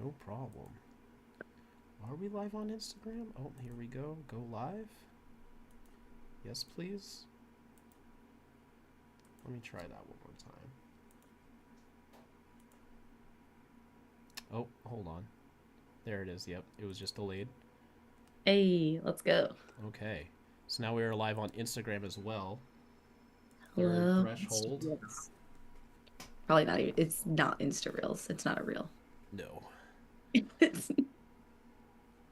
No problem. Are we live on Instagram? Oh, here we go. Go live. Yes, please. Let me try that one more time. Oh, hold on. There it is. Yep, it was just delayed. Hey, let's go. Okay. So now we are live on Instagram as well. Third Hello. threshold. Yes. Probably not even, it's not Insta Reels. It's not a reel. No. It's,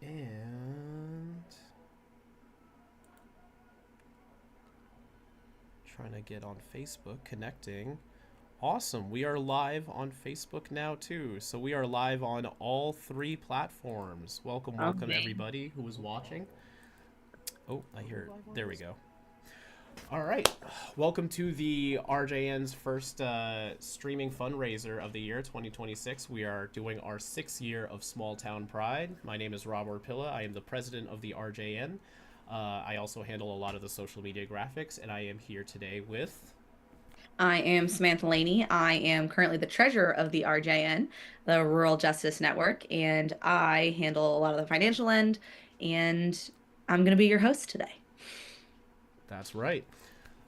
And trying to get on Facebook, connecting. Awesome. We are live on Facebook now too. So we are live on all three platforms. Welcome, welcome okay. everybody who is watching. Oh, I hear. There we go. All right. Welcome to the RJN's first streaming fundraiser of the year 2026. We are doing our 6th year of Small Town Pride. My name is Rob Orpilla. I am the president of the RJN. I also handle a lot of the social media graphics, and I am here today with. I am Samantha Laney. I am currently the treasurer of the RJN, the Rural Justice Network, and I handle a lot of the financial end, and I'm going to be your host today. That's right.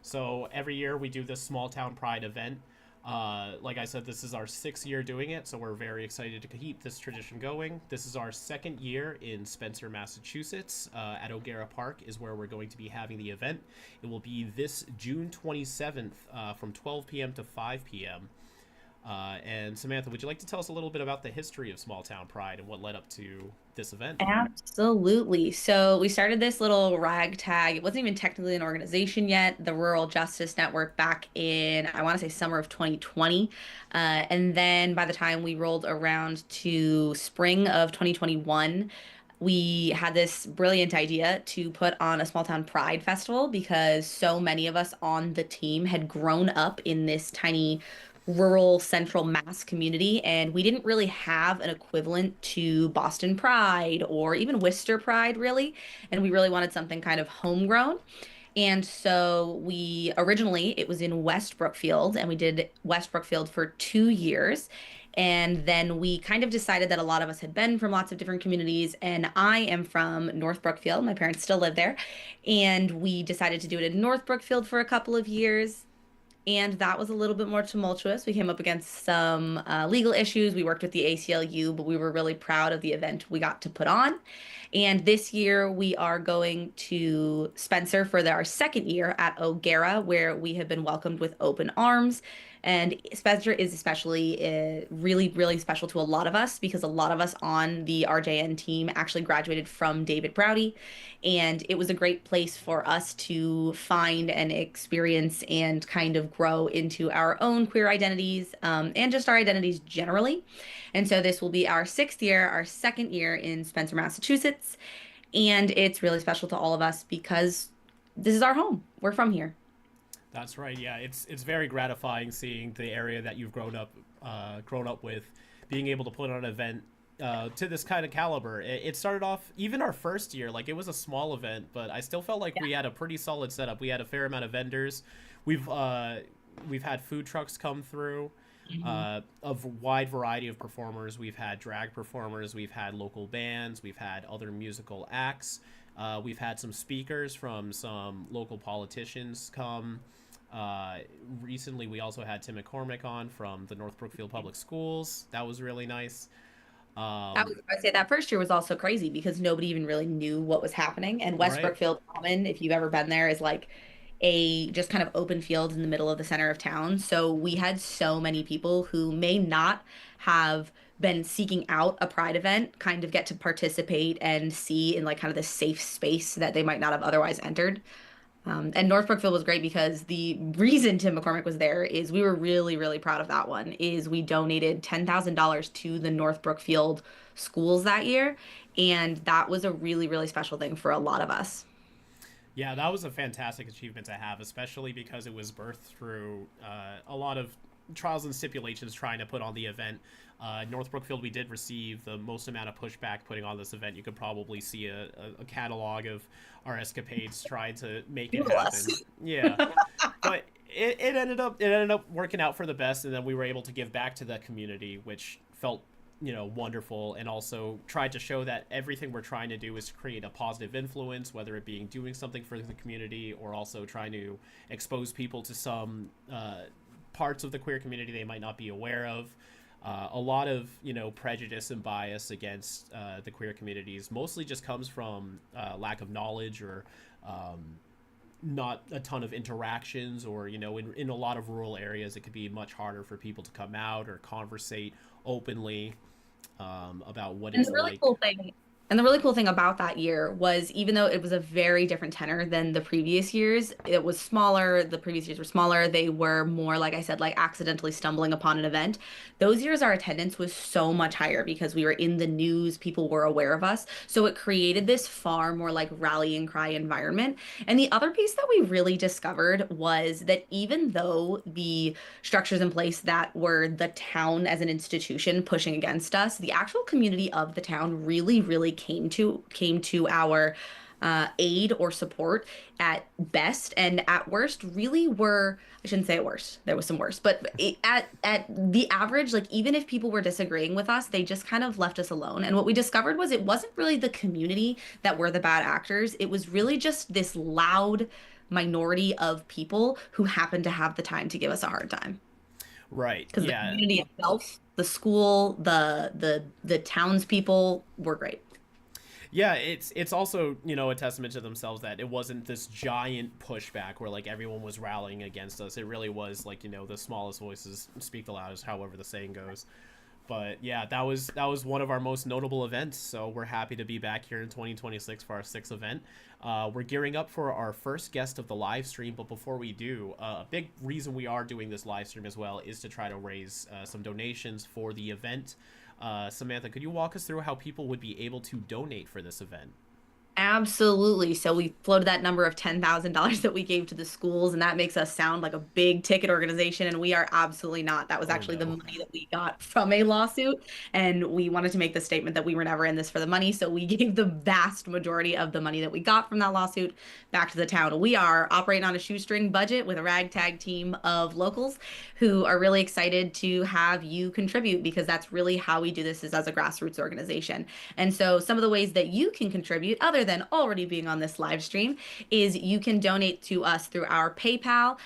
So every year we do this small town pride event. Like I said, this is our 6th year doing it, so we're very excited to keep this tradition going. This is our 2nd year in Spencer, Massachusetts. At O'Gara Park is where we're going to be having the event. It will be this June 27th from 12 p.m. to 5 p.m. And Samantha, would you like to tell us a little bit about the history of Small Town Pride and what led up to this event? Absolutely. So we started this little ragtag. It wasn't even technically an organization yet, the Rural Justice Network, back in, I want to say, summer of 2020. And then by the time we rolled around to spring of 2021, we had this brilliant idea to put on a small town pride festival because so many of us on the team had grown up in this tiny rural central mass community, and we didn't really have an equivalent to Boston Pride or even Worcester Pride, really. And we really wanted something kind of homegrown. And so we originally, it was in West Brookfield, and we did West Brookfield for 2 years. And then we kind of decided that a lot of us had been from lots of different communities, and I am from North Brookfield. My parents still live there. And we decided to do it in North Brookfield for a couple of years, and that was a little bit more tumultuous. We came up against some legal issues. We worked with the ACLU, but we were really proud of the event we got to put on. And this year we are going to Spencer for our 2nd year at O'Gara, where we have been welcomed with open arms. And Spencer is especially really, really special to a lot of us because a lot of us on the RJN team actually graduated from David Browdy. And it was a great place for us to find and experience and kind of grow into our own queer identities, and just our identities generally. And so this will be our 6th year, our 2nd year in Spencer, Massachusetts. And it's really special to all of us because this is our home. We're from here. That's right. Yeah, it's very gratifying seeing the area that you've grown up with, being able to put on an event to this kind of caliber. It started off even our 1st year, like it was a small event, but I still felt like we had a pretty solid setup. We had a fair amount of vendors. We've uh, we've had food trucks come through. Mhm. Of a wide variety of performers. We've had drag performers, we've had local bands, we've had other musical acts, we've had some speakers from some local politicians come. Uh, Recently, we also had Tim McCormick on from the North Brookfield Public Schools. That was really nice. That Um, was, I'd say that first year was also crazy because nobody even really knew what was happening. And West right. Brookfield Common, if you've ever been there, is like a just kind of open field in the middle of the center of town. So we had so many people who may not have been seeking out a pride event kind of get to participate and see in like kind of this safe space that they might not have otherwise entered. And North Brookfield was great because the reason Tim McCormick was there is we were really, really proud of that one. Is we donated $10,000 to the North Brookfield schools that year, and that was a really, really special thing for a lot of us. Yeah, that was a fantastic achievement to have, especially because it was birthed through a lot of trials and stipulations trying to put on the event. North Brookfield, we did receive the most amount of pushback putting on this event. You could probably see a catalog of our escapades trying to make it Doodle us. happen. Yeah, but it ended up working out for the best, and then we were able to give back to the community, which felt wonderful, and also tried to show that everything we're trying to do is to create a positive influence, whether it being doing something for the community or also trying to expose people to some parts of the queer community they might not be aware of. A lot of prejudice and bias against the queer communities mostly just comes from lack of knowledge or not a ton of interactions, or in a lot of rural areas it could be much harder for people to come out or conversate openly about what And it's the really like. cool thing, and the really cool thing about that year was even though it was a very different tenor than the previous years, it was smaller. The previous years were smaller. They were more, like I said, like accidentally stumbling upon an event. Those years, our attendance was so much higher because we were in the news, people were aware of us. So it created this far more like rallying cry environment. And the other piece that we really discovered was that even though the structures in place that were the town as an institution pushing against us, the actual community of the town really came to our aid or support at best, and at worst really were, I shouldn't say at worst, there was some worse, but at the average, like even if people were disagreeing with us, they just kind of left us alone. And what we discovered was it wasn't really the community that were the bad actors, it was really just this loud minority of people who happened to have the time to give us a hard time. Right, Because the yeah. community itself, the school, the townspeople were great. Yeah, it's also a testament to themselves that it wasn't this giant pushback where like everyone was rallying against us. It really was like the smallest voices speak the loudest, however the saying goes. But yeah, that was one of our most notable events. So we're happy to be back here in 2026 for our sixth event. We're gearing up for our first guest of the live stream, but before we do, a big reason we are doing this live stream as well is to try to raise some donations for the event. Samantha, could you walk us through how people would be able to donate for this event? Absolutely. So we floated that number of $10,000 that we gave to the schools, and that makes us sound like a big ticket organization, and we are absolutely not. That was Oh actually the no. money that we got from a lawsuit, and we wanted to make the statement that we were never in this for the money, so we gave the vast majority of the money that we got from that lawsuit back to the town. We are operating on a shoestring budget with a ragtag team of locals who are really excited to have you contribute because that's really how we do this is as a grassroots organization. And so some of the ways that you can contribute, other than already being on this live stream, is you can donate to us through our PayPal,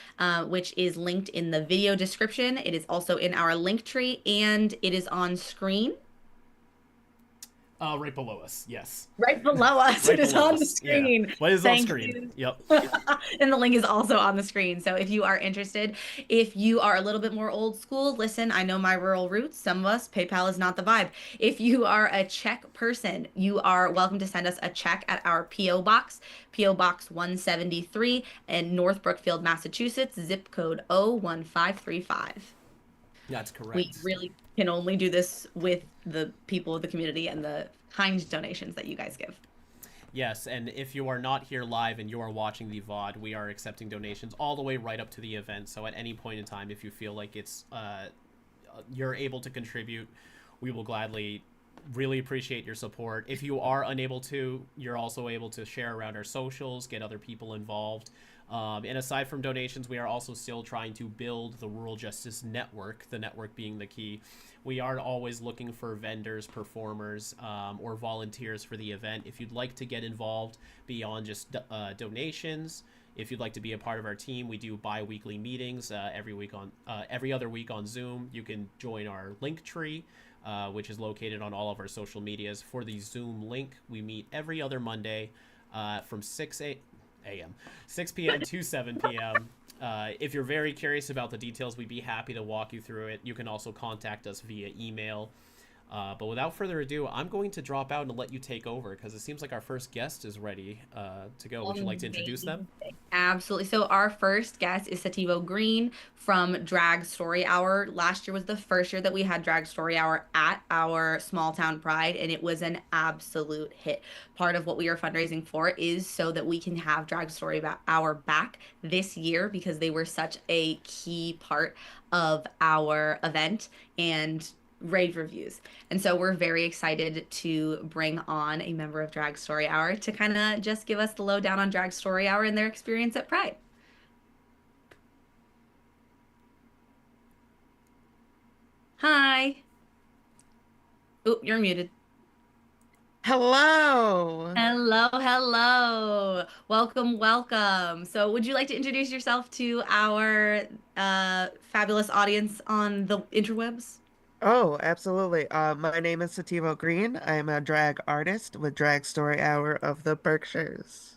which is linked in the video description. It is also in our link tree and it is on screen. Right below us. Yes. Right below us. It Right is below on the us. Yeah. screen. What is on Thank screen? you. Yep. And the link is also on the screen. So if you are interested, if you are a little bit more old school, listen, I know my rural roots. Some of us, PayPal is not the vibe. If you are a check person, you are welcome to send us a check at our P.O. Box 173 in North Brookfield, Massachusetts, zip code 01535. That's We correct. really can only do this with the people of the community and the kind donations that you guys give. Yes, and if you are not here live and you are watching the VOD, we are accepting donations all the way right up to the event. So at any point in time, if you feel like you're able to contribute, we will gladly really appreciate your support. If you are unable to, you're also able to share around our socials, get other people involved. And aside from donations, we are also still trying to build the Rural Justice Network, the network being the key. We are always looking for vendors, performers, or volunteers for the event. If you'd like to get involved beyond just donations, if you'd like to be a part of our team, we do bi-weekly meetings every other week on Zoom. You can join our link tree, which is located on all of our social medias. For the Zoom link, we meet every other Monday from 6 p.m. to 7 p.m. If you're very curious about the details, we'd be happy to walk you through it. You can also contact us via email. But without further ado, I'm going to drop out and let you take over because it seems like our first guest is ready to go. Would you like to introduce them? Amazing. Absolutely. So our first guest is Sativo Green from Drag Story Hour. Last year was the first year that we had Drag Story Hour at our small town pride, and it was an absolute hit. Part of what we are fundraising for is so that we can have Drag Story Hour back this year because they were such a key part of our event and rave reviews. And so we're very excited to bring on a member of Drag Story Hour to kind of just give us the lowdown on Drag Story Hour and their experience at Pride. Hi. Oh, you're muted. Hello. Hello, hello. Welcome, welcome. So, would you like to introduce yourself to our fabulous audience on the interwebs? Oh, absolutely. My name is Sativo Green. I'm a drag artist with Drag Story Hour of the Berkshires.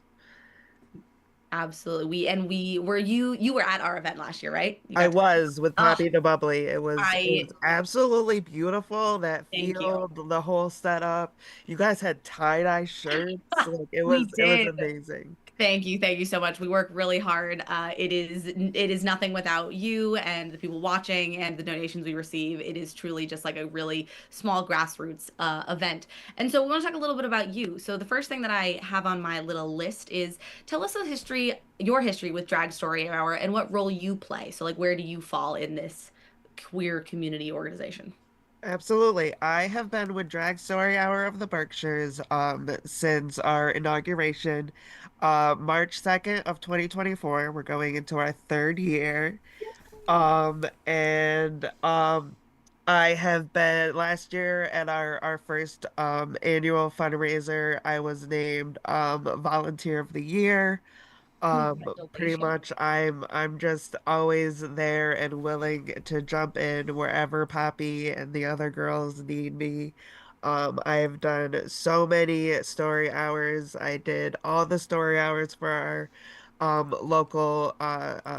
Absolutely. We were you were at our event last year, right? You I got to. was with Oh, Poppy the Bubbly. It was I absolutely beautiful. That thank you. field, the whole setup. You guys had tie-dye shirts. Like We it was did. amazing. Thank you so much. We work really hard. It is nothing without you and the people watching and the donations we receive. It is truly just like a really small grassroots event. And so we want to talk a little bit about you. So the first thing that I have on my little list is tell us your history with Drag Story Hour and what role you play. So like where do you fall in this queer community organization? Absolutely. I have been with Drag Story Hour of the Berkshires since our inauguration, March 2nd of 2024. We're going into our third year. And I have been last year at our first annual fundraiser. I was named Volunteer of the Year. Pretty Congratulations. much I'm just always there and willing to jump in wherever Poppy and the other girls need me. I've done so many story hours. I did all the story hours for our local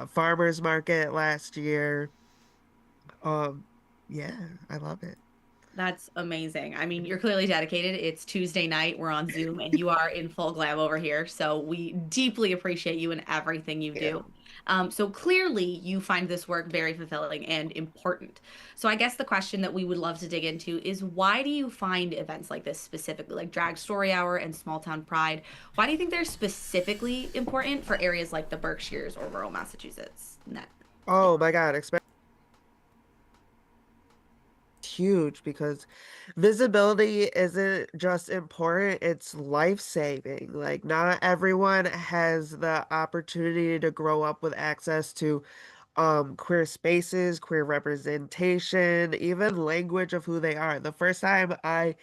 farmers market last year. Um, yeah, I love it. That's amazing. I mean, you're clearly dedicated. It's Tuesday night. We're on Zoom and you are in full glam over here. So we deeply appreciate you and everything you Yeah. do. So clearly you find this work very fulfilling and important. So I guess the question that we would love to dig into is why do you find events like this specifically, like Drag Story Hour and Small Town Pride? Why do you think they're specifically important for areas like the Berkshires or rural Massachusetts? Oh my God, huge because visibility isn't just important, it's life-saving. Like, not everyone has the opportunity to grow up with access to queer spaces, queer representation, even language of who they are. The first time I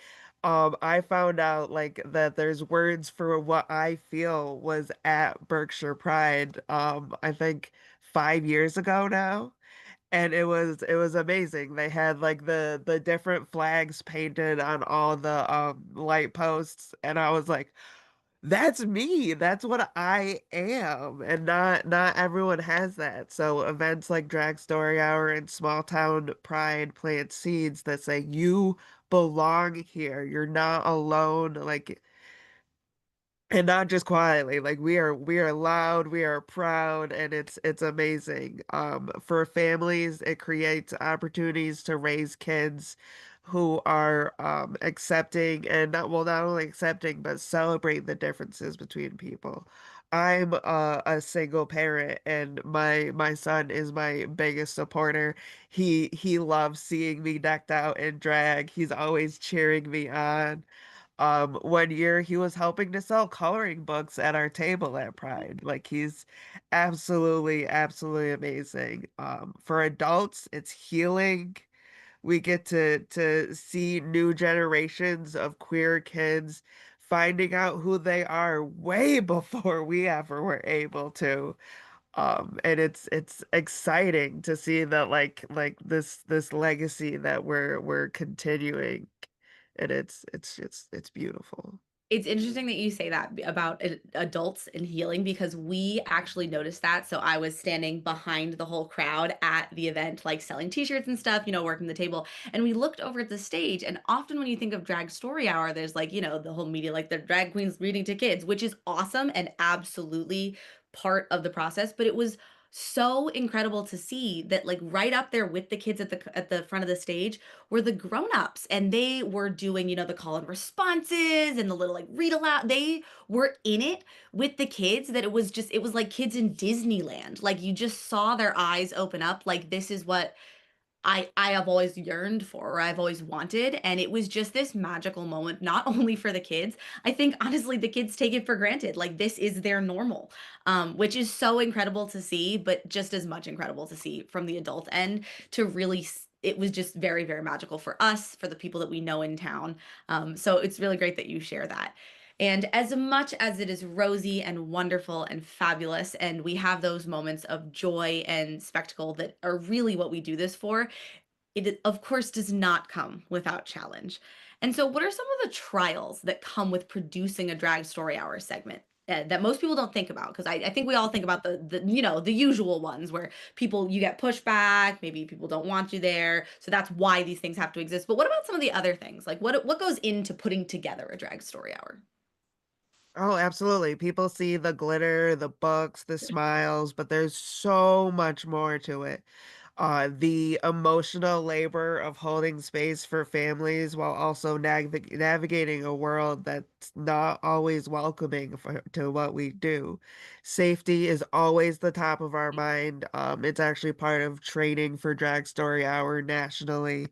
found out like that there's words for what I feel was at Berkshire Pride, I think 5 years ago now. And it was amazing. They had like the different flags painted on all the light posts, and I was like, that's me. That's what I am. And not everyone has that. So events like Drag Story Hour and Small Town Pride plant seeds that say you belong here. You're not alone. Like, and not just quietly, like we are loud, we are proud, and it's amazing. For families, it creates opportunities to raise kids who are accepting and not only accepting but celebrate the differences between people. I'm a single parent, and my son is my biggest supporter. He loves seeing me decked out in drag. He's always cheering me on. One year he was helping to sell coloring books at our table at Pride. Like, he's absolutely amazing. For adults, it's healing. We get to see new generations of queer kids finding out who they are way before we ever were able to. And it's exciting to see that like this legacy that we're continuing, and it's beautiful. It's interesting that you say that about adults and healing because we actually noticed that. So I was standing behind the whole crowd at the event, like selling t-shirts and stuff, working the table. And we looked over at the stage. And often when you think of Drag Story Hour, there's like, the whole media, like the drag queens reading to kids, which is awesome and absolutely part of the process. But it was so incredible to see that like right up there with the kids at the front of the stage were the grown-ups and they were doing, the call and responses and the little like read aloud. They were in it with the kids that it was like kids in Disneyland. Like you just saw their eyes open up like this is what I have always yearned for or I've always wanted. And it was just this magical moment, not only for the kids. I think honestly, the kids take it for granted. Like this is their normal, which is so incredible to see, but just as much incredible to see from the adult end to really it was just very, very magical for us, for the people that we know in town. So it's really great that you share that. And as much as it is rosy and wonderful and fabulous, and we have those moments of joy and spectacle that are really what we do this for, it of course does not come without challenge. And so, what are some of the trials that come with producing a drag story hour segment? That most people don't think about, because I think we all think about the usual ones where people, you get pushback, maybe people don't want you there, so that's why these things have to exist. But what about some of the other things, like what goes into putting together a drag story hour? Oh, absolutely. People see the glitter, the books, the smiles, but there's so much more to it. The emotional labor of holding space for families while also navigating a world that's not always welcoming to what we do. Safety is always the top of our mind. It's actually part of training for Drag Story Hour nationally.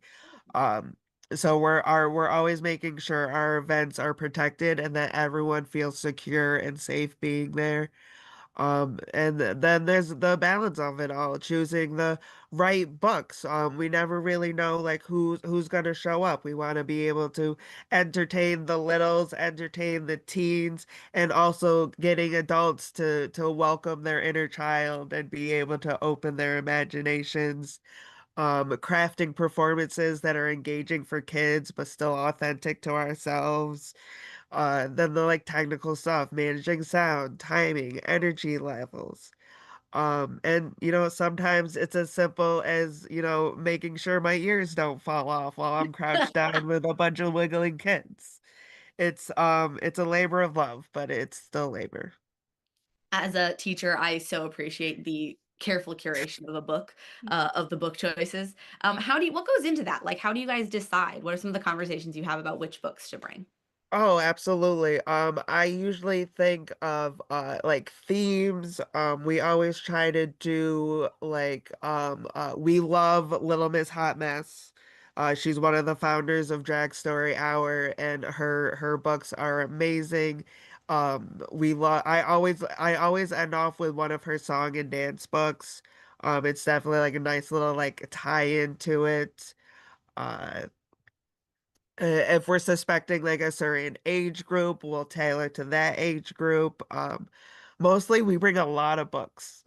Um, so we're always making sure our events are protected and that everyone feels secure and safe being there. And then there's the balance of it all, choosing the right books. We never really know like who's gonna show up. We want to be able to entertain the littles, entertain the teens, and also getting adults to welcome their inner child and be able to open their imaginations. Crafting performances that are engaging for kids but still authentic to ourselves. Then the like technical stuff, managing sound, timing, energy levels. And sometimes it's as simple as, making sure my ears don't fall off while I'm crouched down with a bunch of wiggling kids. It's a labor of love, but it's still labor. As a teacher, I so appreciate the careful curation of a book, of the book choices. What goes into that? Like, how do you guys decide? What are some of the conversations you have about which books to bring? Oh, absolutely. I usually think of like themes. We always try to do like we love Little Miss Hot Mess. She's one of the founders of Drag Story Hour, and her books are amazing. We love I always end off with one of her song and dance books. It's definitely like a nice little like tie-in to it. Uh if we're suspecting like a certain age group, we'll tailor to that age group. Mostly we bring a lot of books.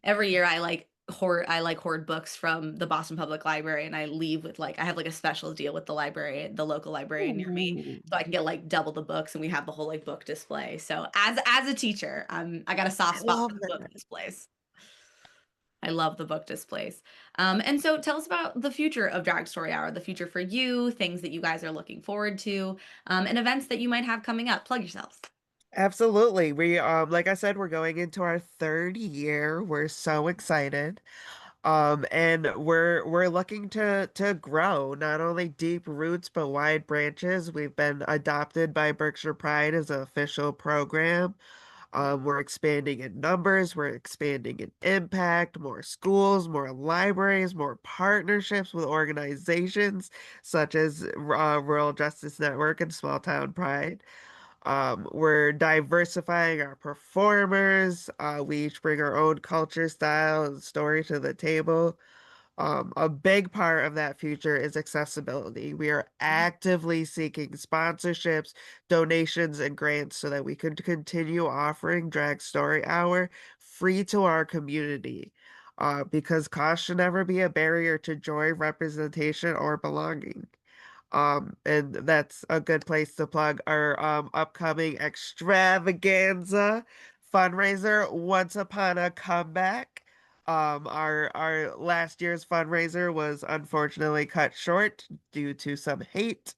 Every year I like hoard books from the Boston Public Library, and I leave with like I have like a special deal with the local librarian near me, Ooh. so I can get like double the books, and we have the whole like book display. So as a teacher, I got a soft I spot love for the book that. displays. I love the book displays. And so tell us about the future of Drag Story Hour, the future for you, things that you guys are looking forward to, and events that you might have coming up. Plug yourselves. Absolutely. We like I said, we're going into our third year. We're so excited. And we're looking to grow not only deep roots but wide branches. We've been adopted by Berkshire Pride as an official program. We're expanding in numbers, we're expanding in impact, more schools, more libraries, more partnerships with organizations such as Rural Justice Network and Small Town Pride. We're diversifying our performers. We each bring our own culture, style, and story to the table. A big part of that future is accessibility. We are actively seeking sponsorships, donations, and grants so that we can continue offering Drag Story Hour free to our community. Because cost should never be a barrier to joy, representation, or belonging. And that's a good place to plug our upcoming extravaganza fundraiser, Once Upon a Comeback. Our last year's fundraiser was unfortunately cut short due to some hate.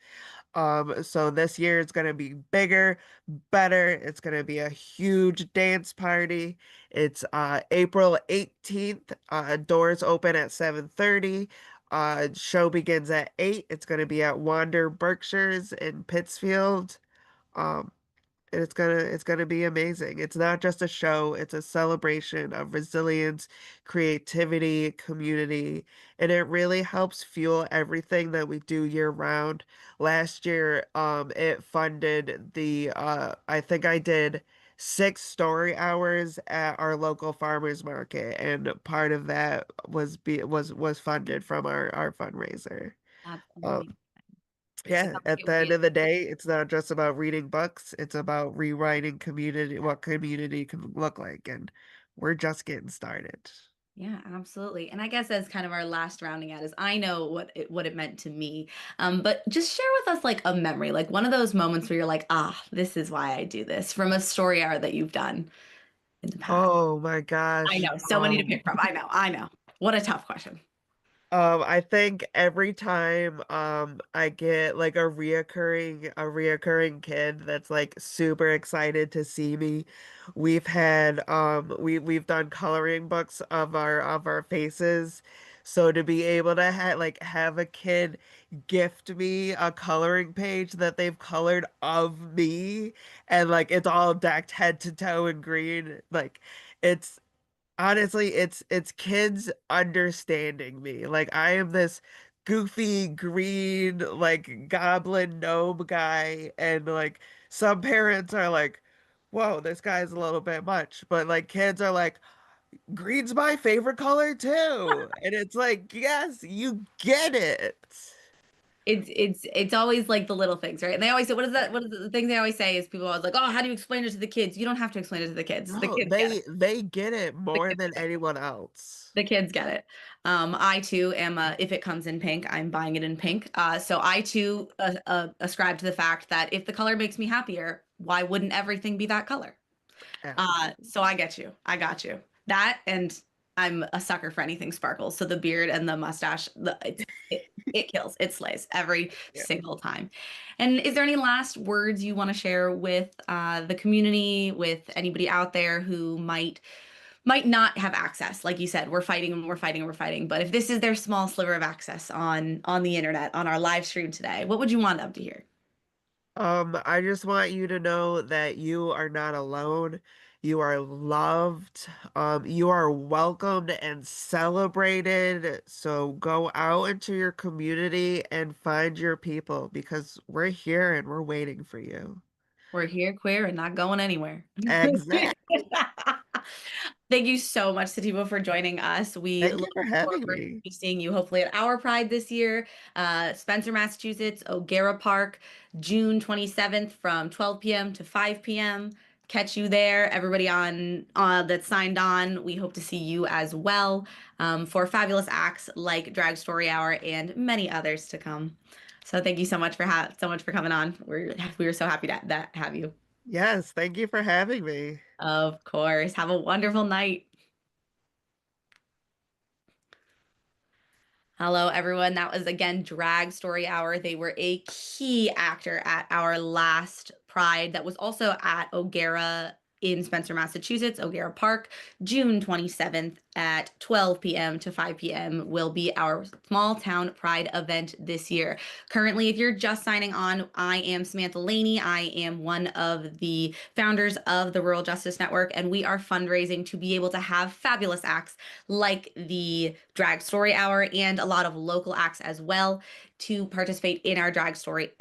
So this year it's gonna be bigger, better. It's gonna be a huge dance party. It's April 18th. Doors open at 7:30. Show begins at 8. It's gonna be at Wander Berkshires in Pittsfield. Um, and it's gonna be amazing. It's not just a show, it's a celebration of resilience, creativity, community, and it really helps fuel everything that we do year round. Last year, it funded the I think I did 6 story hours at our local farmers market, and part of that was funded from our fundraiser. That's amazing. Um, It yeah, sounds like at it the will be end a of the day, it's not just about reading books, it's about rewriting community, what community can look like, and we're just getting started. Yeah, absolutely. And I guess as kind of our last rounding out is I know what it meant to me. But just share with us like a memory, like one of those moments where you're like, ah, this is why I do this from a story hour that you've done in the past. Oh my I gosh. know, so many to pick from. I know. What a tough question. I think every time I get like a reoccurring kid that's like super excited to see me. We've done coloring books of our faces. So to be able to have a kid gift me a coloring page that they've colored of me, and like it's all decked head to toe in green, like it's honestly, it's kids understanding me. Like I am this goofy green like goblin gnome guy, and like some parents are like, "Whoa, this guy's a little bit much." But like kids are like, "Green's my favorite color too." And it's like, "Yes, you get it." It's always like the little things, right? And they always say, what is that? What is the thing they always say is people always like, oh, how do you explain it to the kids? You don't have to explain it to the kids. The No, kids get it. they get it The more kids than get it. anyone else. The kids get it. I too am, if it comes in pink, I'm buying it in pink. So I too ascribe to the fact that if the color makes me happier, why wouldn't everything be that color? Absolutely. So I get you. I got you. That and I'm a sucker for anything sparkles. So the beard and the mustache, it kills. It slays every Yeah. single time. And is there any last words you want to share with the community, with anybody out there who might not have access? Like you said, we're fighting and we're fighting and we're fighting. But if this is their small sliver of access on the internet, on our live stream today, what would you want them to hear? I just want you to know that you are not alone. You are loved. You are welcomed and celebrated. So go out into your community and find your people, because we're here and we're waiting for you. We're here, queer, and not going anywhere. Exactly. Thank you so much, Sativo, for joining us. We Thank you look for having forward me. to seeing you hopefully at our Pride this year, Spencer, Massachusetts, O'Gara Park, June 27th from 12 p.m. to 5 p.m. Catch you there. Everybody on that signed on, we hope to see you as well for fabulous acts like Drag Story Hour and many others to come. So thank you so much for coming on. We were so happy to that have you. Yes, thank you for having me. Of course. Have a wonderful night. Hello, everyone. That was again Drag Story Hour. They were a key actor at our last Pride that was also at O'Gara in Spencer, Massachusetts, O'Gara Park, June 27th at 12 p.m. to 5 p.m. will be our small town Pride event this year. Currently, if you're just signing on, I am Samantha Laney. I am one of the founders of the Rural Justice Network, and we are fundraising to be able to have fabulous acts like the Drag Story Hour and a lot of local acts as well to participate in our drag story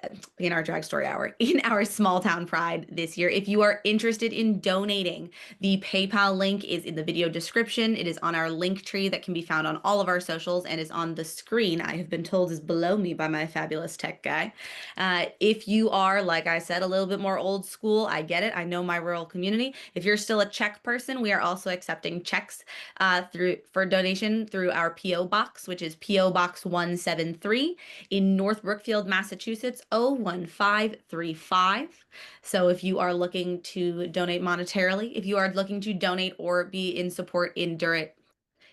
hour in our small town pride this year. If you are interested in donating, the PayPal link is in the video description. It is on our link tree that can be found on all of our socials and is on the screen. I have been told is below me by my fabulous tech guy. If you are, like I said, a little bit more old school, I get it. I know my rural community. If you're still a check person, we are also accepting checks for donation through our PO box, which is PO Box 173 in North Brookfield, Massachusetts, 01535. So if you are looking to donate monetarily, if you are looking to donate or be in support in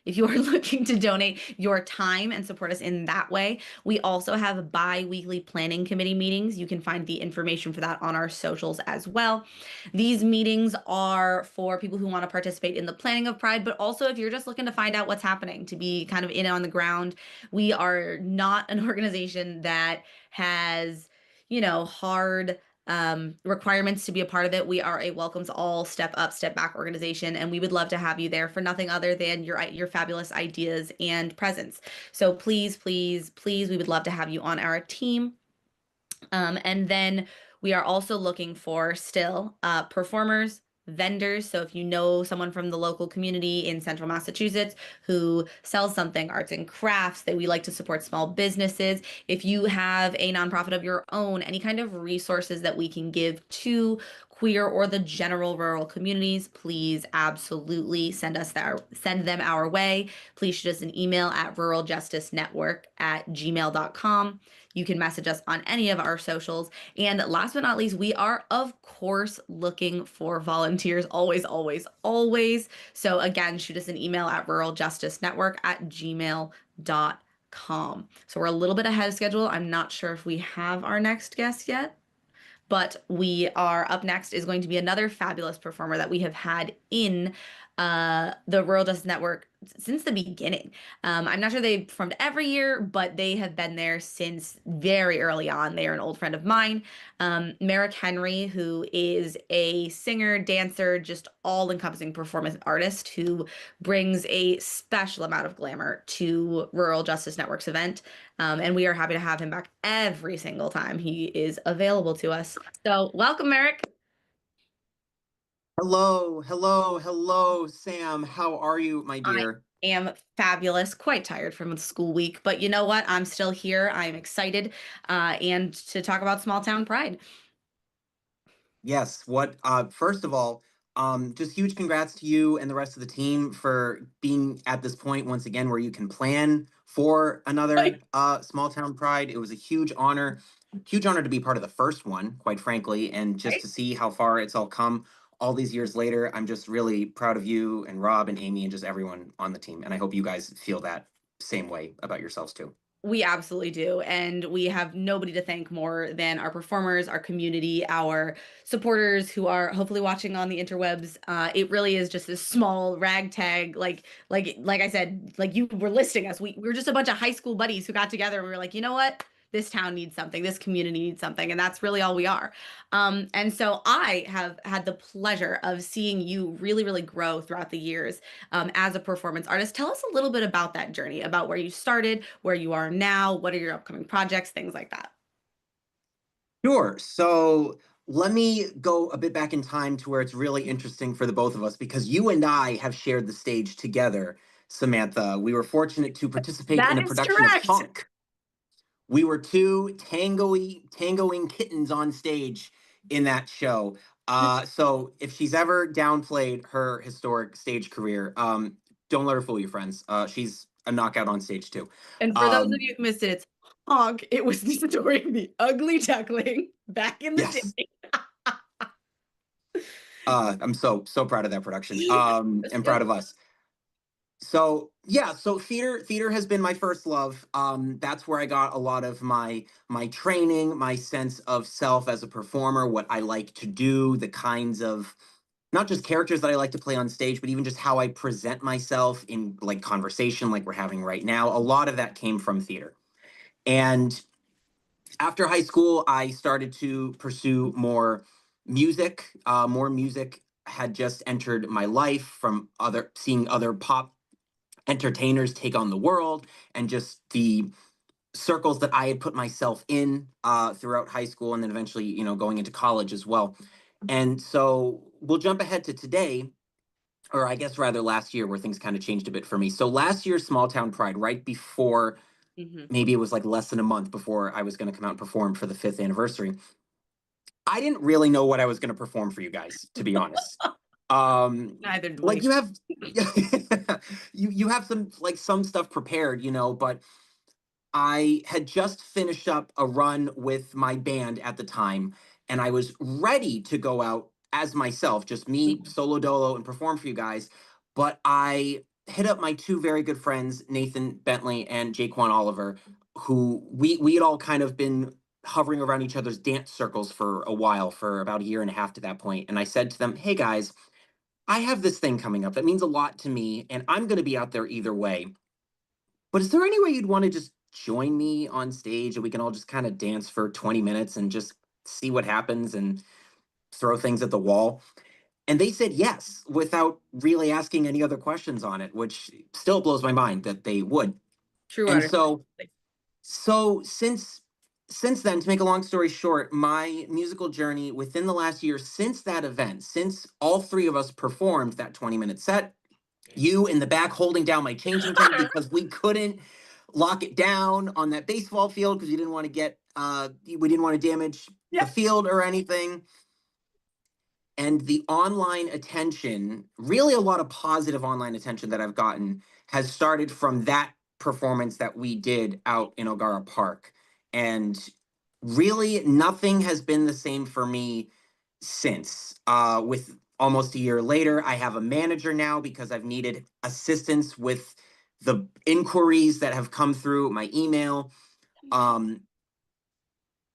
if you are looking to donate your time and support us in that way, we also have bi-weekly planning committee meetings. You can find the information for that on our socials as well. These meetings are for people who want to participate in the planning of Pride, but also if you're just looking to find out what's happening, to be kind of in on the ground. We are not an organization that has, hard requirements to be a part of it. We are a welcomes all, step up, step back organization, and we would love to have you there for nothing other than your fabulous ideas and presence. So please, please, please, we would love to have you on our team. And then we are also looking for still performers, vendors. So if you know someone from the local community in central Massachusetts who sells something, arts and crafts, that we like to support small businesses. If you have a nonprofit of your own, any kind of resources that we can give to queer or the general rural communities, please absolutely send them our way. Please shoot us an email at ruraljusticenetwork@gmail.com. You can message us on any of our socials. And last but not least, we are, of course, looking for volunteers. Always, always, always. So again, shoot us an email at ruraljusticenetwork@gmail.com. So we're a little bit ahead of schedule. I'm not sure if we have our next guest yet, but we are up next is going to be another fabulous performer that we have had in the Rural Justice Network since the beginning. I'm not sure they've performed every year, but they have been there since very early on. They are an old friend of mine, Merrick Henry, who is a singer, dancer, just all-encompassing performance artist who brings a special amount of glamour to Rural Justice Network's event. And we are happy to have him back every single time he is available to us. So welcome, Merrick. Hello, hello, hello, Sam. How are you, my I dear? am fabulous, quite tired from the school week, but you know what? I'm still here. I'm excited and to talk about small town pride. Yes, first of all, just huge congrats to you and the rest of the team for being at this point once again where you can plan for another small town pride. It was a huge honor to be part of the first one, quite frankly, and just Right? to see how far it's all come all these years later. I'm just really proud of you and Rob and Amy and just everyone on the team. And I hope you guys feel that same way about yourselves too. We absolutely do. And we have nobody to thank more than our performers, our community, our supporters who are hopefully watching on the interwebs. It really is just this small ragtag, like I said, like you were listing us. We were just a bunch of high school buddies who got together and we were like, you know what? This town needs something, this community needs something, and that's really all we are. And so I have had the pleasure of seeing you really, really grow throughout the years as a performance artist. Tell us a little bit about that journey, about where you started, where you are now, what are your upcoming projects, things like that. Sure. So let me go a bit back in time to where it's really interesting for the both of us because you and I have shared the stage together, Samantha. We were fortunate to participate in That a is production of correct. Honk. We were two tangoing kittens on stage in that show. So if she's ever downplayed her historic stage career, don't let her fool you, friends. She's a knockout on stage too. And for those of Um, you who missed it, it's Honk. It was the story of the ugly duckling back in the yes. day. I'm so proud of that production. And proud Good. of us. So yeah, so theater has been my first love. That's where I got a lot of my training, my sense of self as a performer, what I like to do, the kinds of not just characters that I like to play on stage, but even just how I present myself in like conversation like we're having right now. A lot of that came from theater. And after high school, I started to pursue more music. More music had just entered my life from other seeing other pop entertainers take on the world and just the circles that I had put myself in throughout high school and then eventually, going into college as well. And so we'll jump ahead to today, or I guess rather last year where things kind of changed a bit for me. So last year's Small Town Pride, right before, Mhm. maybe it was like less than a month before I was going to come out and perform for the 5th anniversary. I didn't really know what I was going to perform for you guys, to be honest. Neither do Like we. you have you have some stuff prepared, but I had just finished up a run with my band at the time, and I was ready to go out as myself, just me Mhm. solo dolo and perform for you guys. But I hit up my two very good friends, Nathan Bentley and Jaquan Oliver, who we had all kind of been hovering around each other's dance circles for a while, for about a year and a half to that point. And I said to them, "Hey guys, I have this thing coming up that means a lot to me, and I'm going to be out there either way. But is there any way you'd want to just join me on stage and we can all just kind of dance for 20 minutes and just see what happens and throw things at the wall?" And they said yes without really asking any other questions on it, which still blows my mind that they would. True And artist. so since since then, to make a long story short, my musical journey within the last year since that event, since all three of us performed that 20-minute set, you in the back holding down my changing table because we couldn't lock it down on that baseball field because we didn't want to we didn't want to damage the field or anything. And the online attention, really a lot of positive online attention that I've gotten, has started from that performance that we did out in O'Gara Park. And really nothing has been the same for me since. With almost a year later, I have a manager now because I've needed assistance with the inquiries that have come through my email.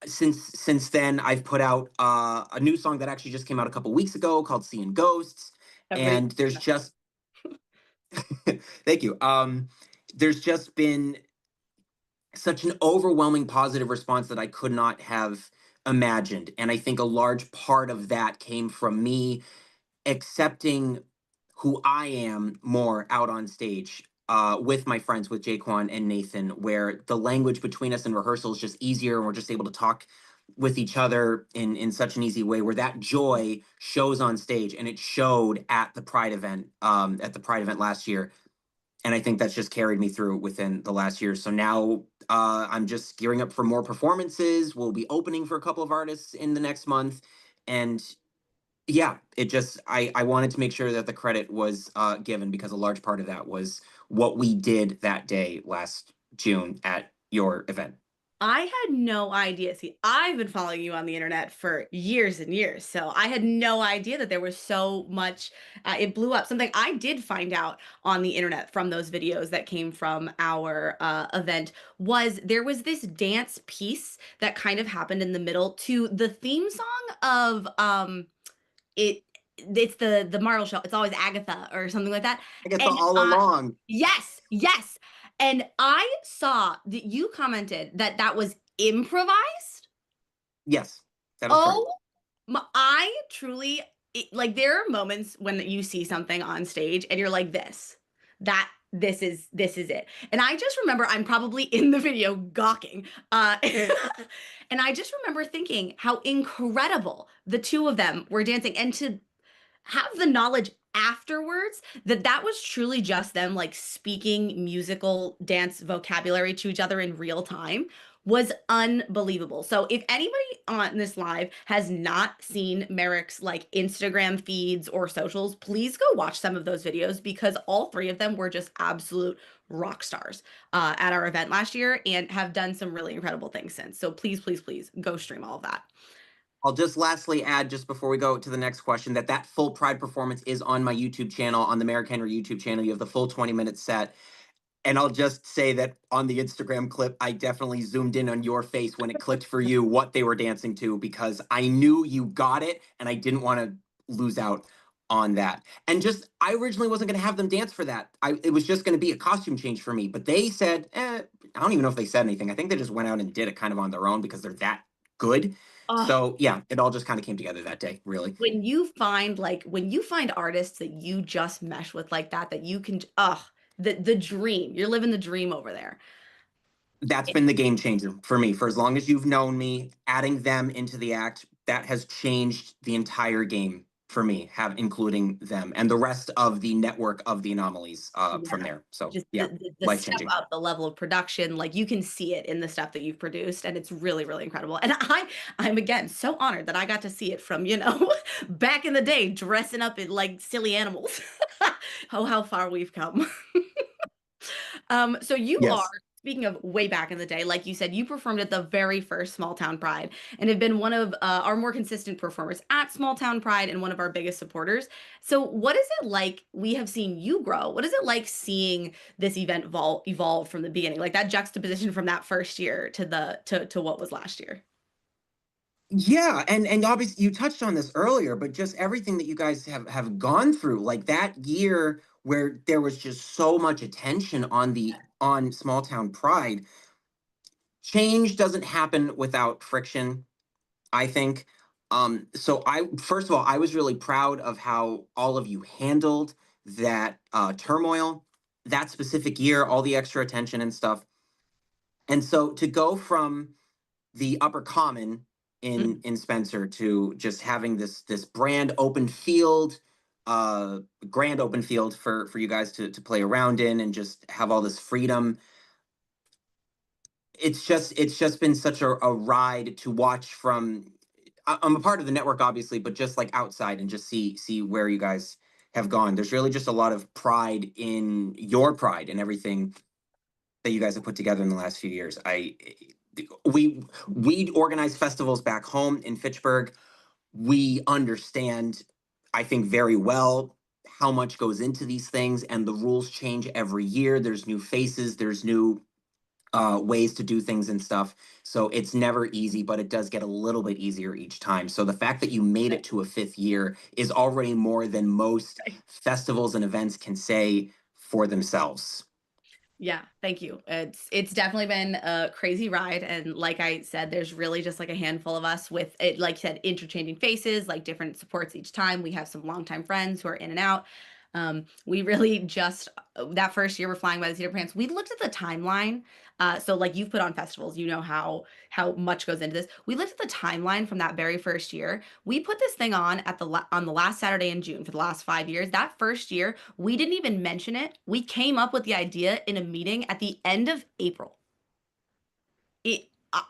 Since then, I've put out a new song that actually just came out a couple weeks ago called "Seeing Ghosts," and there's just thank you. There's just been such an overwhelming positive response that I could not have imagined, and I think a large part of that came from me accepting who I am more out on stage with my friends, with Jaquan and Nathan, where the language between us in rehearsal is just easier and we're just able to talk with each other in such an easy way, where that joy shows on stage, and it showed at the Pride event last year. And I think that's just carried me through within the last year. So now I'm just gearing up for more performances. We'll be opening for a couple of artists in the next month. And yeah, I wanted to make sure that the credit was given, because a large part of that was what we did that day last June at your event. I had no idea. See, I've been following you on the internet for years and years, so I had no idea that there was so much. It blew up. Something I did find out on the internet from those videos that came from our event was there was this dance piece that kind of happened in the middle to the theme song of it. It's the Marshall Show. It's always Agatha or something like that. I guess And all along. yes, yes. And I saw that you commented that that was improvised. Yes, that is correct. Oh, I truly like, there are moments when you see something on stage and you're like, this is it. And I just remember I'm probably in the video gawking. And I just remember thinking how incredible the two of them were dancing, and to have the knowledge afterwards that that was truly just them like speaking musical dance vocabulary to each other in real time was unbelievable. So if anybody on this live has not seen Merrick's like Instagram feeds or socials, please go watch some of those videos, because all three of them were just absolute rock stars at our event last year and have done some really incredible things since. So please, please, please go stream all of that. I'll just lastly add, just before we go to the next question, that full Pride performance is on my YouTube channel, on the Merrick Henry YouTube channel. You have the full 20-minute set. And I'll just say that on the Instagram clip, I definitely zoomed in on your face when it clicked for you what they were dancing to, because I knew you got it and I didn't want to lose out on that. And just, I originally wasn't going to have them dance for that. It was just going to be a costume change for me. But they said, I don't even know if they said anything. I think they just went out and did it kind of on their own because they're that good. So yeah, it all just kind of came together that day, really. When you find artists that you just mesh with like that, that you can, the dream, you're living the dream over there. That's been the game changer for me. For as long as you've known me, adding them into the act, that has changed the entire game for me, including them and the rest of the network of the anomalies from there. So just yeah, the life step changing. up, the level of production, like you can see it in the stuff that you've produced, and it's really, really incredible. And I'm again so honored that I got to see it from, back in the day, dressing up in like silly animals. Oh, how far we've come. So you Yes. are, speaking of way back in the day, like you said, you performed at the very first Small Town Pride and have been one of our more consistent performers at Small Town Pride and one of our biggest supporters. So what is it like? We have seen you grow. What is it like seeing this event evolve from the beginning, like that juxtaposition from that first year to what was last year? Yeah, and obviously you touched on this earlier, but just everything that you guys have gone through, like that year where there was just so much attention on Small Town Pride. Change doesn't happen without friction, I think. So first of all, I was really proud of how all of you handled that turmoil that specific year, all the extra attention and stuff. And so to go from the Upper Common in Spencer to just having this brand open field, grand open field for you guys to play around in and just have all this freedom. It's just been such a ride to watch from. I'm a part of the network, obviously, but just like outside and just see where you guys have gone. There's really just a lot of pride in your pride and everything that you guys have put together in the last few years. We organize festivals back home in Fitchburg. We understand, I think, very well how much goes into these things, and the rules change every year. There's new faces, there's new ways to do things and stuff. So it's never easy, but it does get a little bit easier each time. So the fact that you made it to a 5th year is already more than most festivals and events can say for themselves. Yeah, thank you. It's definitely been a crazy ride, and like I said, there's really just like a handful of us with it, like you said, interchanging faces, like different supports each time. We have some longtime friends who are in and out. We really just that first year we're flying by the seat of our pants. We looked at the timeline. So like you've put on festivals, you know how much goes into this. We looked at the timeline from that very first year. We put this thing on at on the last Saturday in June for the last 5 years. That first year, we didn't even mention it. We came up with the idea in a meeting at the end of April.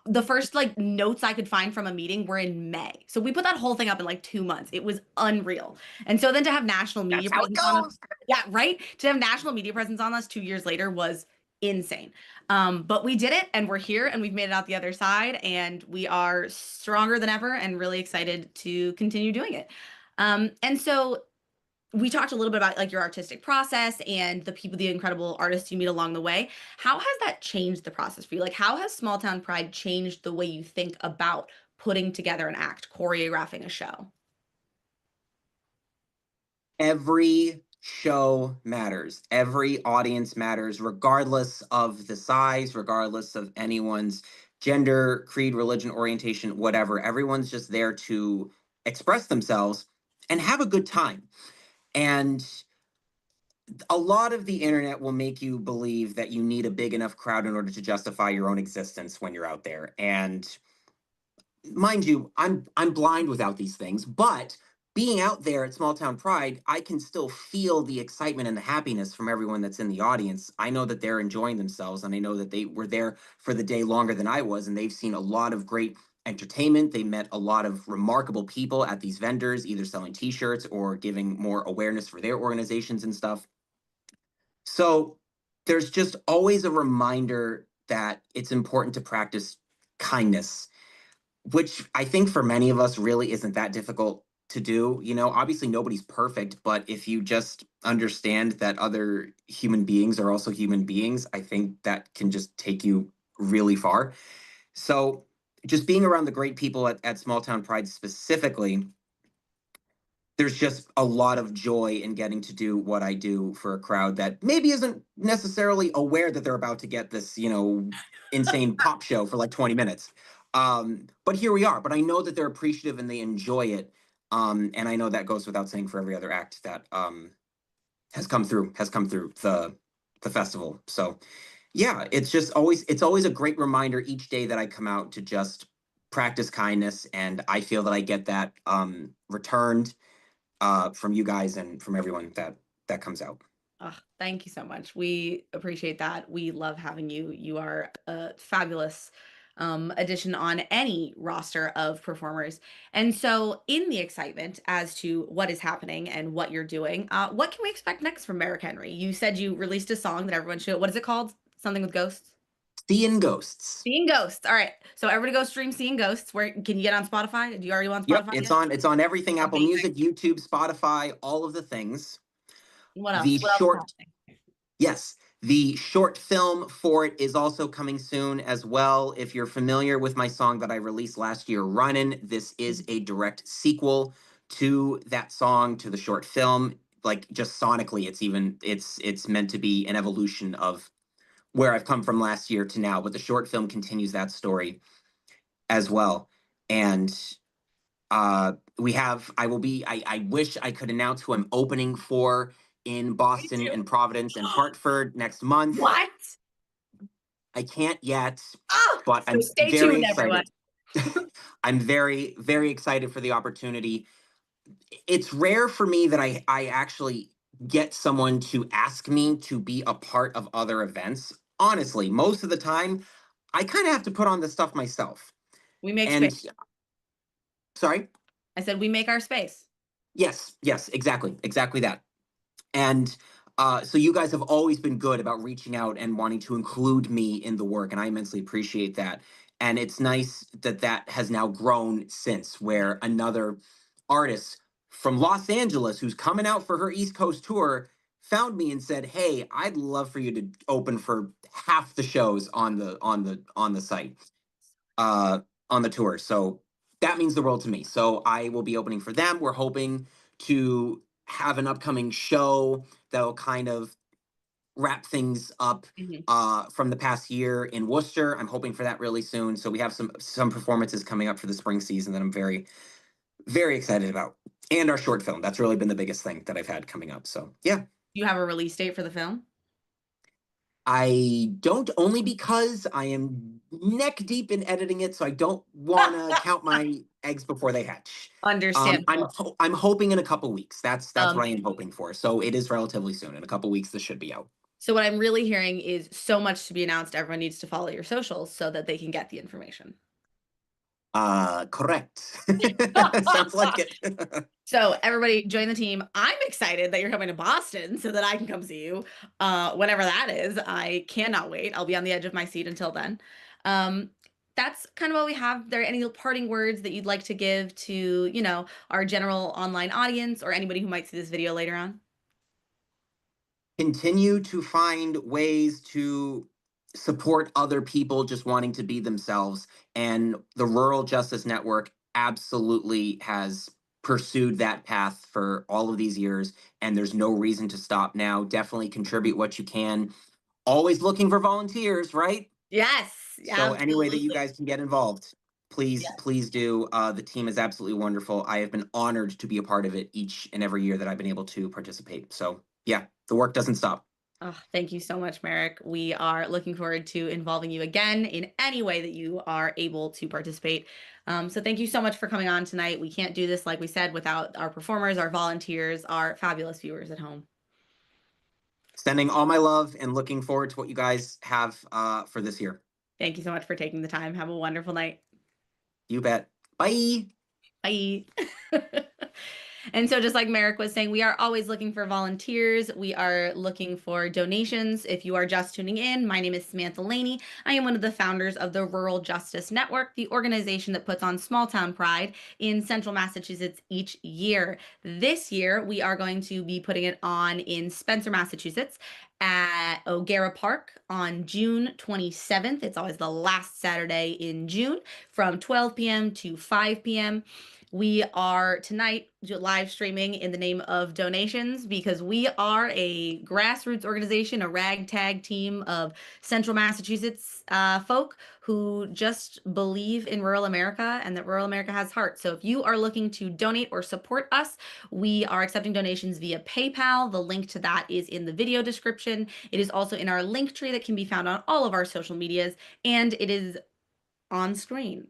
The first like notes I could find from a meeting were in May. So we put that whole thing up in like 2 months. It was unreal. And so then to have national media presence on us, yeah, right? To have national media presence on us 2 years later was insane. But we did it and we're here and we've made it out the other side and we are stronger than ever and really excited to continue doing it. And so we talked a little bit about like your artistic process and the people, the incredible artists you meet along the way. How has that changed the process for you? Like, how has Small Town Pride changed the way you think about putting together an act, choreographing a show? Every show matters. Every audience matters, regardless of the size, regardless of anyone's gender, creed, religion, orientation, whatever. Everyone's just there to express themselves and have a good time. And a lot of the internet will make you believe that you need a big enough crowd in order to justify your own existence when you're out there. And mind you, I'm blind without these things, but being out there at Small Town Pride, I can still feel the excitement and the happiness from everyone that's in the audience. I know that they're enjoying themselves, and I know that they were there for the day longer than I was, and they've seen a lot of great entertainment. They met a lot of remarkable people at these vendors, either selling t-shirts or giving more awareness for their organizations and stuff. So there's just always a reminder that it's important to practice kindness, which I think for many of us really isn't that difficult to do. You know, obviously nobody's perfect, but if you just understand that other human beings are also human beings, I think that can just take you really far. So just being around the great people at Small Town Pride specifically, there's just a lot of joy in getting to do what I do for a crowd that maybe isn't necessarily aware that they're about to get this, insane pop show for like 20 minutes. But here we are. But I know that they're appreciative and they enjoy it. And I know that goes without saying for every other act that has come through the festival. So yeah, it's always a great reminder each day that I come out to just practice kindness, and I feel that I get that returned from you guys and from everyone that comes out. Oh, thank you so much. We appreciate that. We love having you. You are a fabulous addition on any roster of performers. And so, in the excitement as to what is happening and what you're doing, what can we expect next from Merrick Henry? You said you released a song that everyone should. What is it called? Something with ghosts? Seeing Ghosts. Seeing Ghosts. All right. So everybody go stream Seeing Ghosts. Where can you get on Spotify? Do you already on Spotify? Yep, it's on everything: Apple Music, YouTube, Spotify, all of the things. What else? The What else is short happening? Yes, the short film for it is also coming soon as well. If you're familiar with my song that I released last year, Runnin', this is a direct sequel to that song, to the short film. Like, just sonically, it's meant to be an evolution of where I've come from last year to now, but the short film continues that story as well. And I wish I could announce who I'm opening for in Boston and Providence and Hartford next month. What? I can't yet, Oh, but so I'm stay very tuned, everyone. excited. I'm very, very excited for the opportunity. It's rare for me that I actually get someone to ask me to be a part of other events. Honestly, most of the time, I kind of have to put on the stuff myself. We make And space. sorry? I said we make our space. Yes, exactly that. And so you guys have always been good about reaching out and wanting to include me in the work, and I immensely appreciate that. And it's nice that that has now grown since, where another artist from Los Angeles who's coming out for her East Coast tour found me and said, "Hey, I'd love for you to open for half the shows on the site, uh, on the tour." So that means the world to me. So I will be opening for them. We're hoping to have an upcoming show that'll kind of wrap things up Mhm. from the past year in Worcester. I'm hoping for that really soon. So we have some performances coming up for the spring season that I'm very, very excited about. And our short film. That's really been the biggest thing that I've had coming up. So yeah. You have a release date for the film? I don't, only because I am neck deep in editing it, so I don't want to count my eggs before they hatch. Understandable. I'm hoping in a couple weeks. That's what I am hoping for. So it is relatively soon. In a couple weeks, this should be out. So what I'm really hearing is so much to be announced. Everyone needs to follow your socials so that they can get the information. Correct. Sounds like it. So everybody join the team. I'm excited that you're coming to Boston so that I can come see you whenever that is. I cannot wait. I'll be on the edge of my seat until then. Um, that's kind of what we have. There any parting words that you'd like to give to, our general online audience or anybody who might see this video later on? Continue to find ways to support other people just wanting to be themselves. And the Rural Justice Network absolutely has pursued that path for all of these years. And there's no reason to stop now. Definitely contribute what you can. Always looking for volunteers, right? Yes, So any way that you absolutely. guys can get involved, please, Yes. please do. The team is absolutely wonderful. I have been honored to be a part of it each and every year that I've been able to participate. So yeah, the work doesn't stop. Oh, thank you so much, Merrick. We are looking forward to involving you again in any way that you are able to participate. So thank you so much for coming on tonight. We can't do this, like we said, without our performers, our volunteers, our fabulous viewers at home. Sending all my love and looking forward to what you guys have for this year. Thank you so much for taking the time. Have a wonderful night. You bet. Bye. Bye. And so just like Merrick was saying, we are always looking for volunteers. We are looking for donations. If you are just tuning in, my name is Samantha Laney. I am one of the founders of the Rural Justice Network, the organization that puts on small town pride in central Massachusetts each year. This year, we are going to be putting it on in Spencer, Massachusetts at O'Gara Park on June 27th. It's always the last Saturday in June from 12 p.m. to 5 p.m. We are tonight live streaming in the name of donations because we are a grassroots organization, a ragtag team of central Massachusetts folk who just believe in rural America and that rural America has heart. So if you are looking to donate or support us, we are accepting donations via PayPal. The link to that is in the video description. It is also in our link tree that can be found on all of our social medias, and it is on screen,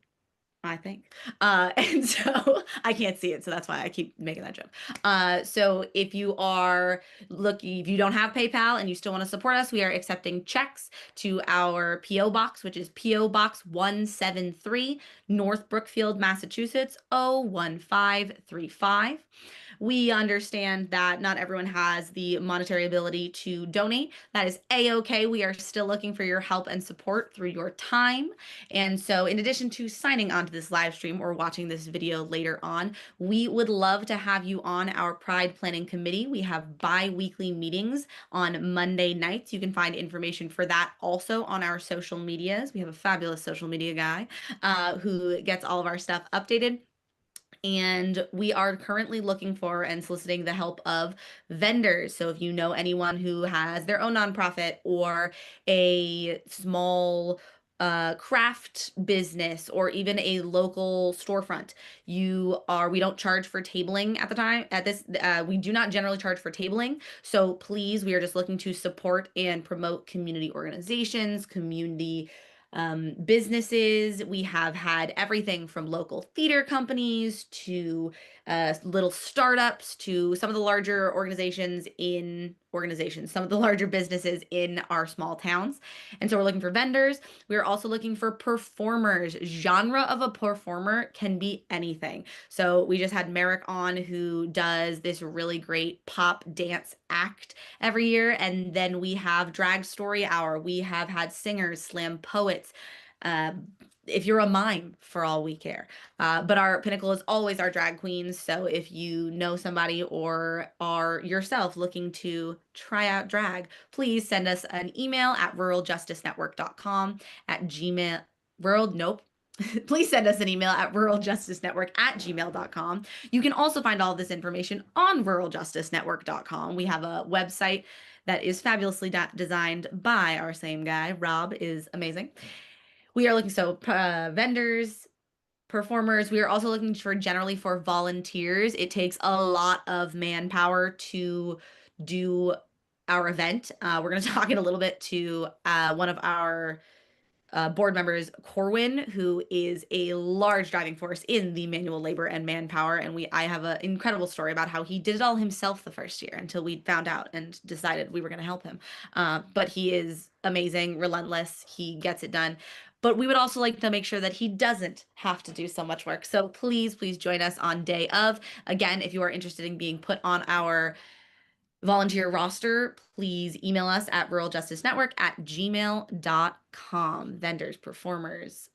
I think. And so I can't see it, so that's why I keep making that joke. So if you if you don't have PayPal and you still want to support us, we are accepting checks to our PO box, which is PO Box 173, North Brookfield, Massachusetts 01535. We understand that not everyone has the monetary ability to donate. That is a-okay. We are still looking for your help and support through your time. And so in addition to signing onto this live stream or watching this video later on, we would love to have you on our Pride Planning Committee. We have bi-weekly meetings on Monday nights. You can find information for that also on our social medias. We have a fabulous social media guy who gets all of our stuff updated. And we are currently looking for and soliciting the help of vendors. So if you know anyone who has their own nonprofit or a small craft business or even a local storefront, we don't charge for tabling we do not generally charge for tabling. So please, we are just looking to support and promote community organizations, community businesses. We have had everything from local theater companies to little startups to some of the larger some of the larger businesses in our small towns. And so we're looking for vendors. We're also looking for performers. Genre of a performer can be anything. So we just had Merrick on, who does this really great pop dance act every year. And then we have Drag Story Hour. We have had singers, slam poets. If you're a mime, for all we care. But our pinnacle is always our drag queens. So if you know somebody or are yourself looking to try out drag, please send us an email at ruraljusticenetwork.com at gmail. Nope. Please send us an email at ruraljusticenetwork@gmail.com. You can also find all of this information on ruraljusticenetwork.com. We have a website that is fabulously designed by our same guy. Rob is amazing. We are looking vendors, performers. We are also looking generally for volunteers. It takes a lot of manpower to do our event. We're going to talk in a little bit to one of our board members, Corwin, who is a large driving force in the manual labor and manpower. And I have an incredible story about how he did it all himself the first year until we found out and decided we were going to help him. But he is amazing, relentless. He gets it done. But we would also like to make sure that he doesn't have to do so much work. So please, please join us on day of. Again, if you are interested in being put on our volunteer roster, please email us at ruraljusticenetwork@gmail.com. Vendors, performers,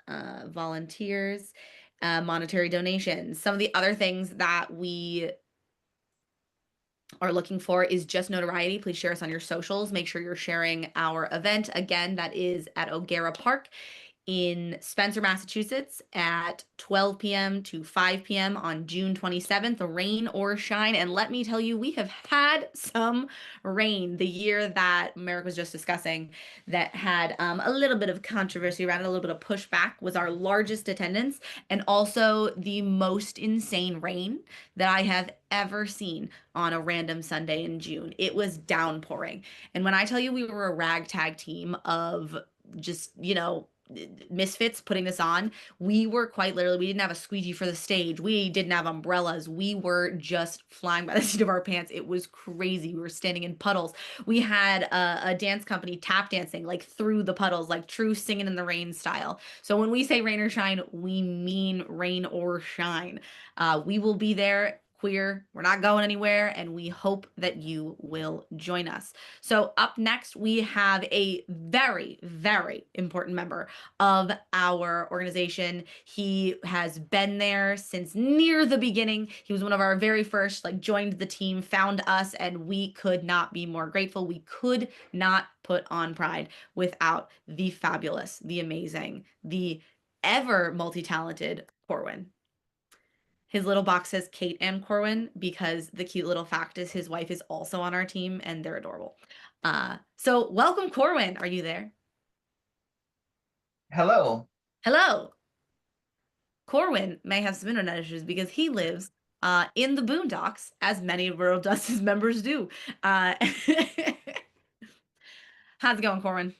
volunteers, monetary donations. Some of the other things that we are looking for is just notoriety. Please share us on your socials. Make sure you're sharing our event. Again, that is at O'Gara Park in Spencer, Massachusetts at 12 p.m. to 5 p.m. on June 27th, rain or shine. And let me tell you, we have had some rain. The year that Merrick was just discussing that had a little bit of controversy around it, a little bit of pushback, was our largest attendance and also the most insane rain that I have ever seen on a random Sunday in June. It was downpouring. And when I tell you we were a ragtag team of just, misfits putting this on, we were quite literally, we didn't have a squeegee for the stage, we didn't have umbrellas, we were just flying by the seat of our pants. It was crazy. We were standing in puddles. We had a dance company tap dancing like through the puddles, like true singing in the rain style. So when we say rain or shine, we mean rain or shine. We will be there. Queer, we're not going anywhere, and we hope that you will join us. So up next, we have a very, very important member of our organization. He has been there since near the beginning. He was one of our very first, joined the team, found us, and we could not be more grateful. We could not put on Pride without the fabulous, the amazing, the ever multi-talented Corwin. His little box says Kate and Corwin because the cute little fact is his wife is also on our team and they're adorable. So welcome, Corwin. Are you there? Hello. Hello. Corwin may have some internet issues because he lives in the boondocks, as many of Rural Justice members do. How's it going, Corwin?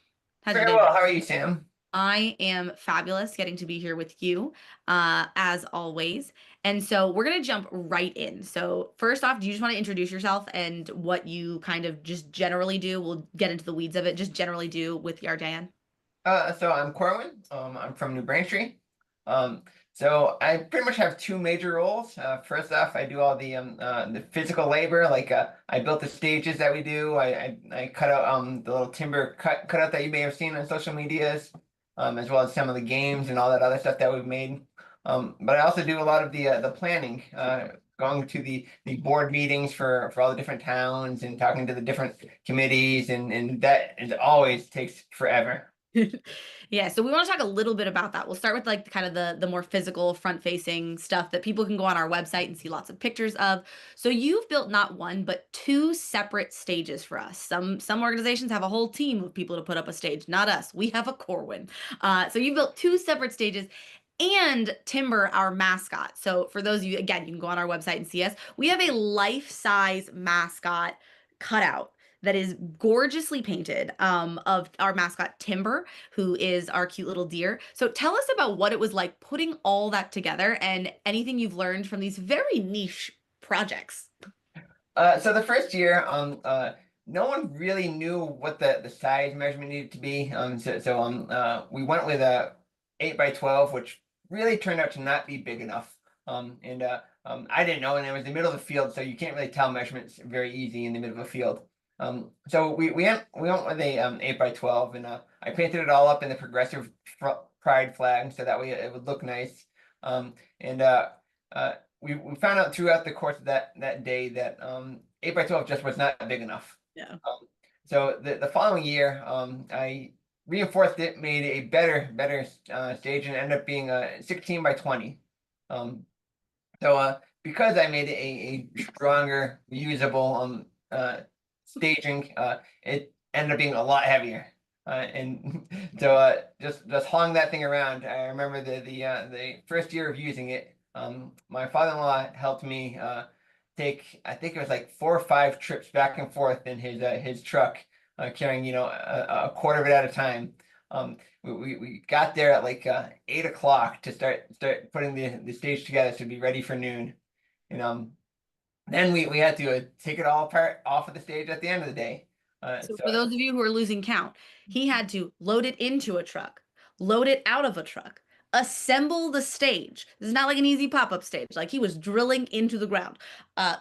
How's your Very day well. been? How are you, Sam? I am fabulous getting to be here with you, as always. And so we're going to jump right in. So first off, do you just want to introduce yourself and what you kind of just generally do? We'll get into the weeds of it, just generally do with the RJN. So I'm Corwin. I'm from New Braintree. So I pretty much have two major roles. First off, I do all the physical labor, I built the stages that we do. I cut out the little timber cutout that you may have seen on social medias, as well as some of the games and all that other stuff that we've made. But I also do a lot of the planning, going to the board meetings for all the different towns and talking to the different committees, and that always takes forever. Yeah, so we want to talk a little bit about that. We'll start with like kind of the more physical front-facing stuff that people can go on our website and see lots of pictures of. So you've built not one but two separate stages for us. Some organizations have a whole team of people to put up a stage. Not us. We have a Corwin. So you built two separate stages and Timber, our mascot. So for those of you, again, you can go on our website and see us. We have a life-size mascot cutout that is gorgeously painted of our mascot Timber, who is our cute little deer. So tell us about what it was like putting all that together and anything you've learned from these very niche projects. So the first year, no one really knew what the size measurement needed to be. We went with a 8 by 12, which really turned out to not be big enough. I didn't know, and it was the middle of the field, so you can't really tell measurements very easy in the middle of a field. So we went with a 8 by 12, and I painted it all up in the progressive pride flag, so that way it would look nice. We found out throughout the course of that day that 8 by 12 just was not big enough. Yeah. So the following year, I reinforced it, made a better stage, and ended up being a 16 by 20. Because I made it a stronger, usable staging, it ended up being a lot heavier. And so just hauling that thing around. I remember the first year of using it. My father-in-law helped me take, I think it was like 4 or 5 trips back and forth in his truck, carrying a quarter of it at a time. We got there at like 8 o'clock to start putting the stage together to be ready for noon, and then we had to take it all apart off of the stage at the end of the day. So for those of you who are losing count, he had to load it into a truck, load it out of a truck, assemble the stage. This is not like an easy pop-up stage. Like he was drilling into the ground.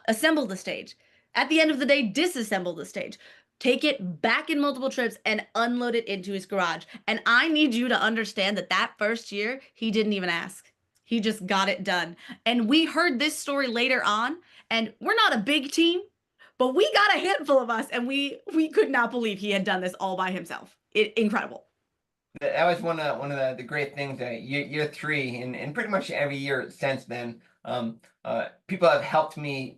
Assemble the stage. At the end of the day, disassemble the stage. Take it back in multiple trips and unload it into his garage. And I need you to understand that first year, he didn't even ask. He just got it done. And we heard this story later on, and we're not a big team, but we got a handful of us, and we could not believe he had done this all by himself. Incredible. That was one of the great things. Year 3 and pretty much every year since then, people have helped me,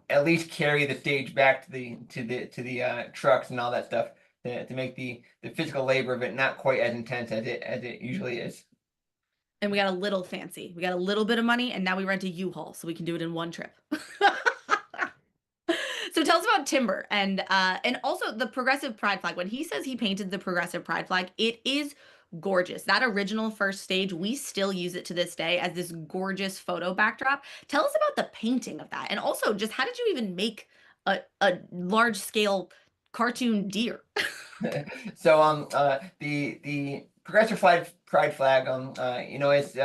at least carry the stage back to the trucks and all that stuff to make the physical labor of it not quite as intense as it usually is. And we got a little fancy. We got a little bit of money, and now we rent a U-Haul so we can do it in one trip. So tell us about Timber and also the progressive pride flag. When he says he painted the progressive pride flag, it is gorgeous. That original first stage, we still use it to this day as this gorgeous photo backdrop. Tell us about the painting of that, and also just how did you even make a large scale cartoon deer? So the progressive pride flag is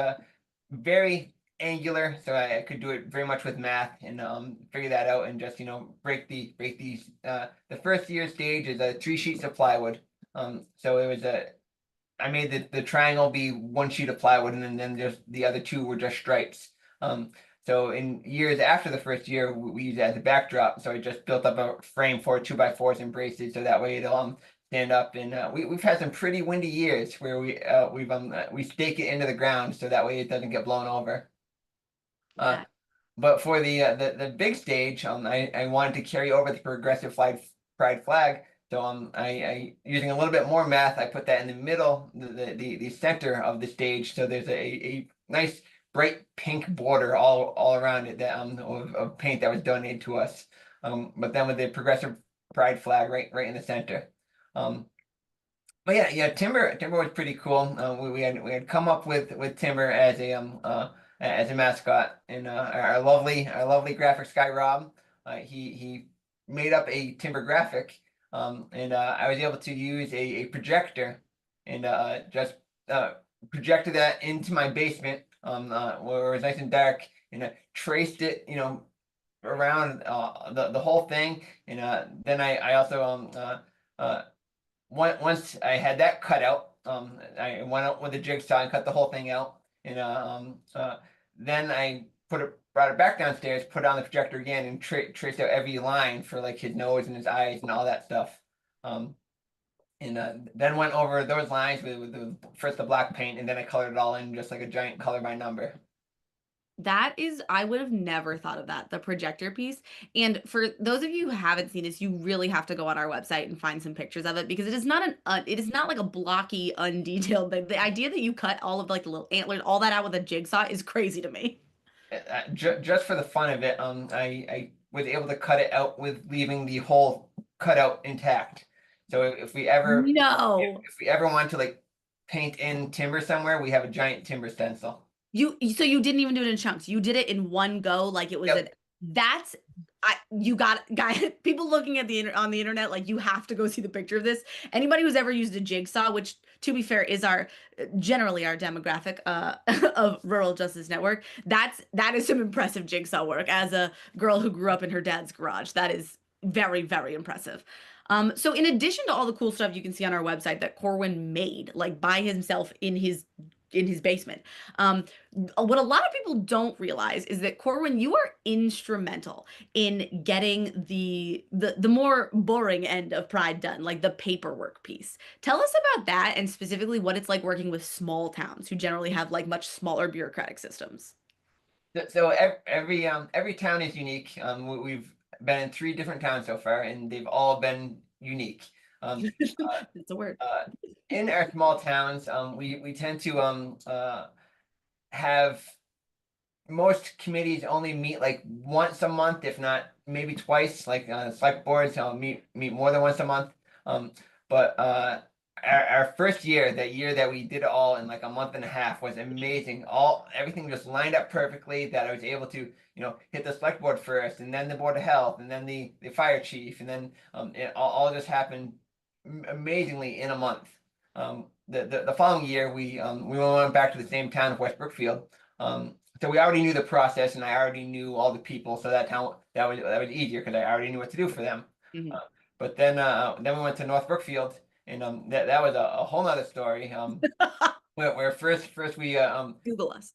very angular, so I could do it very much with math and figure that out and just break these. The first year stage is 3 sheets of plywood. So it was I made the triangle be 1 sheet of plywood, and then just the other 2 were just stripes. So in years after the first year, we used it as a backdrop. So I just built up a frame for 2x4s and braces, so that way it'll stand up. And we've had some pretty windy years where we stake it into the ground, so that way it doesn't get blown over. But for the big stage, I wanted to carry over the progressive pride flag. So I using a little bit more math, I put that in the middle, the center of the stage. So there's a nice bright pink border all around it that of paint that was donated to us. But then with the progressive pride flag right in the center. But yeah, Timber was pretty cool. We had come up with Timber as a mascot, and our lovely graphics guy Rob, he made up a Timber graphic, and I was able to use a projector and just projected that into my basement, where it was nice and dark, and traced it, around the whole thing, and then I also once I had that cut out, I went out with a jigsaw and cut the whole thing out, and then I brought it back downstairs, put on the projector again, and traced out every line for like his nose and his eyes and all that stuff. and then went over those lines with first the black paint, and then I colored it all in just like a giant color by number. That is, I would have never thought of that, the projector piece. And for those of you who haven't seen this, you really have to go on our website and find some pictures of it because it is not it is not like a blocky, undetailed thing. The idea that you cut all of like the little antlers, all that out with a jigsaw is crazy to me. Just for the fun of it, I was able to cut it out with leaving the whole cutout intact. So if we ever No. if we ever want to like paint in timber somewhere, we have a giant timber stencil. So you didn't even do it in chunks. You did it in one go, like it was Yep. that's you got guy people looking at on the internet like you have to go see the picture of this. Anybody who's ever used a jigsaw, which to be fair is our generally our demographic of Rural Justice Network, that is some impressive jigsaw work as a girl who grew up in her dad's garage. That is very, very impressive. So in addition to all the cool stuff you can see on our website that Corwin made like by himself in his basement. What a lot of people don't realize is that Corwin, you are instrumental in getting the more boring end of Pride done, like the paperwork piece. Tell us about that and specifically what it's like working with small towns who generally have like much smaller bureaucratic systems. So every town is unique. We've been in 3 different towns so far, and they've all been unique. It's a word. Uh, in our small towns, we tend to have most committees only meet like once a month, if not maybe twice. Like select boards meet more than once a month. But our first year, that year that we did it all in like a month and a half, was amazing. Everything just lined up perfectly. That I was able to hit the select board first, and then the board of health, and then the fire chief, and then it all just happened amazingly in a month. The following year, we went back to the same town of West Brookfield. So we already knew the process, and I already knew all the people, so that was easier because I already knew what to do for them. Mhm. But then we went to North Brookfield, and that was a whole nother story. Where first we Google us.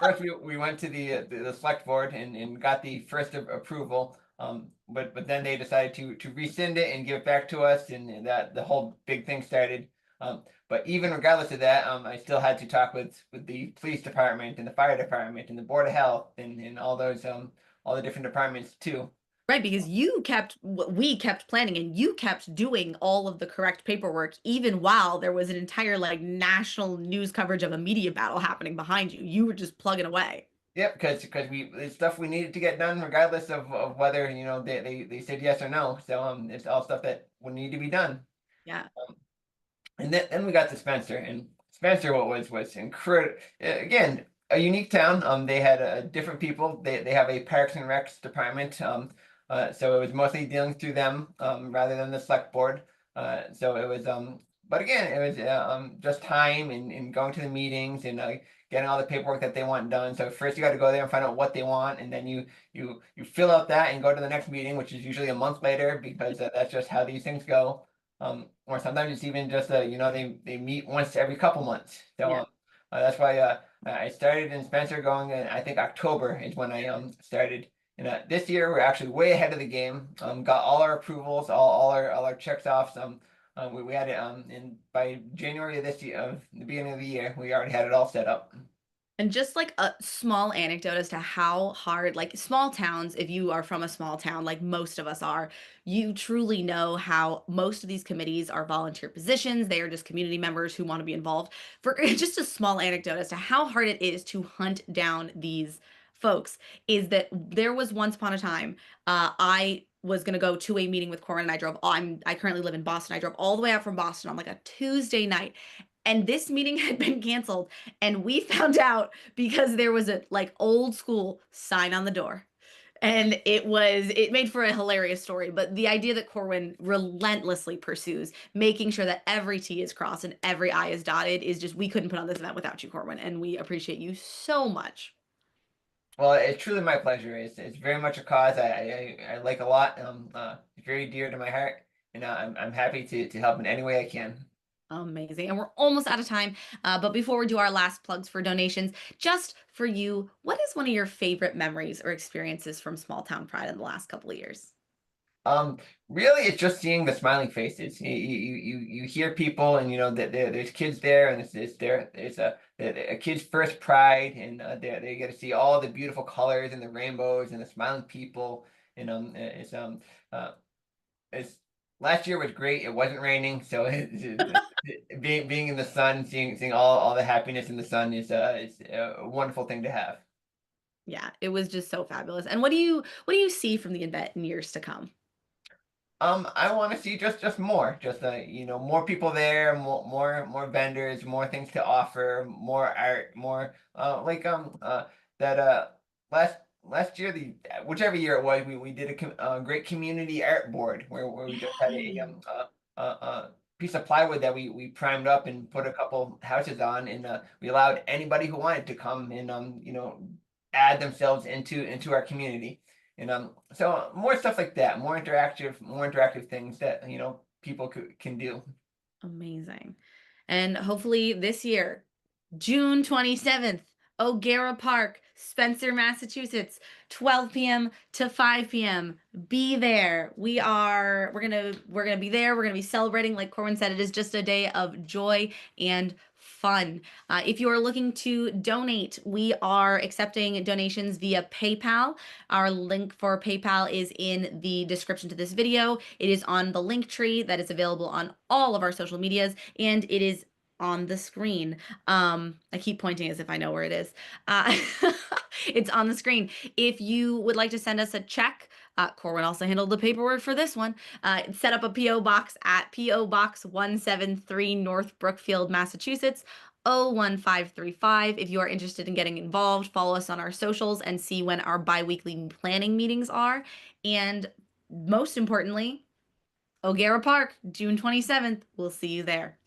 first we went to the select board and got the first approval. But then they decided to rescind it and give it back to us, and that the whole big thing started. But even regardless of that, I still had to talk with the police department and the fire department and the board of health and all those all the different departments too. Right, because we kept planning and you kept doing all of the correct paperwork, even while there was an entire like national news coverage of a media battle happening behind you. You were just plugging away. Yep, because it's stuff we needed to get done regardless of whether they said yes or no. So it's all stuff that would need to be done. Yeah. And then we got to Spencer, and Spencer was incredible. Again, a unique town. They had different people. They have a Parks and Recs department. So it was mostly dealing through them rather than the select board. So it was but again, it was just time and going to the meetings and getting all the paperwork that they want done. So first you got to go there and find out what they want, and then you fill out that and go to the next meeting, which is usually a month later because that's just how these things go. Or sometimes it's even just they meet once every couple months. So Yeah. that's why I started in Spencer going in, I think October is when I started. And this year we're actually way ahead of the game. Got all our approvals, all our checks off. We had it in by January of this year, of the beginning of the year, we already had it all set up. And just like a small anecdote as to how hard, like small towns, if you are from a small town, like most of us are, you truly know how most of these committees are volunteer positions. They are just community members who want to be involved. For just a small anecdote as to how hard it is to hunt down these folks, is that there was once upon a time, I was going to go to a meeting with Corin and I currently live in Boston. I drove all the way out from Boston on like a Tuesday night. And this meeting had been canceled. And we found out because there was a like old school sign on the door. And it made for a hilarious story. But the idea that Corwin relentlessly pursues making sure that every T is crossed and every I is dotted is just, we couldn't put on this event without you, Corwin. And we appreciate you so much. Well, it's truly my pleasure. It's very much a cause I like a lot. It's very dear to my heart, and I'm happy to help in any way I can. Amazing. And we're almost out of time. But before we do our last plugs for donations, just for you, what is one of your favorite memories or experiences from Small Town Pride in the last couple of years? Really, it's just seeing the smiling faces. You hear people, and that there's kids there, and there's a kid's first pride, and they get to see all the beautiful colors and the rainbows and the smiling people, and uh, it's last year was great. It wasn't raining, so being in the sun, seeing all the happiness in the sun is a wonderful thing to have. Yeah, it was just so fabulous. And what do you see from the event in years to come? I want to see just more, more people there, more vendors, more things to offer, more art, more that last last year, the whichever year it was, we did a great community art board where we just had a piece of plywood that we primed up and put a couple houses on, and we allowed anybody who wanted to come and add themselves into our community. And so more stuff like that, more interactive things that people can do. Amazing. And hopefully this year, June 27th, O'Gara Park, Spencer, Massachusetts, 12 p.m. to 5 p.m. Be there. We're gonna be there. We're gonna be celebrating. Like Corwin said, it is just a day of joy and fun. If you are looking to donate, we are accepting donations via PayPal. Our link for PayPal is in the description to this video. It is on the link tree that is available on all of our social medias, and it is on the screen. I keep pointing as if I know where it is. It's on the screen. If you would like to send us a check, Corwin also handled the paperwork for this one. Set up a P.O. box at P.O. Box 173 North Brookfield, Massachusetts, 01535. If you are interested in getting involved, follow us on our socials and see when our bi-weekly planning meetings are. And most importantly, O'Gara Park, June 27th. We'll see you there.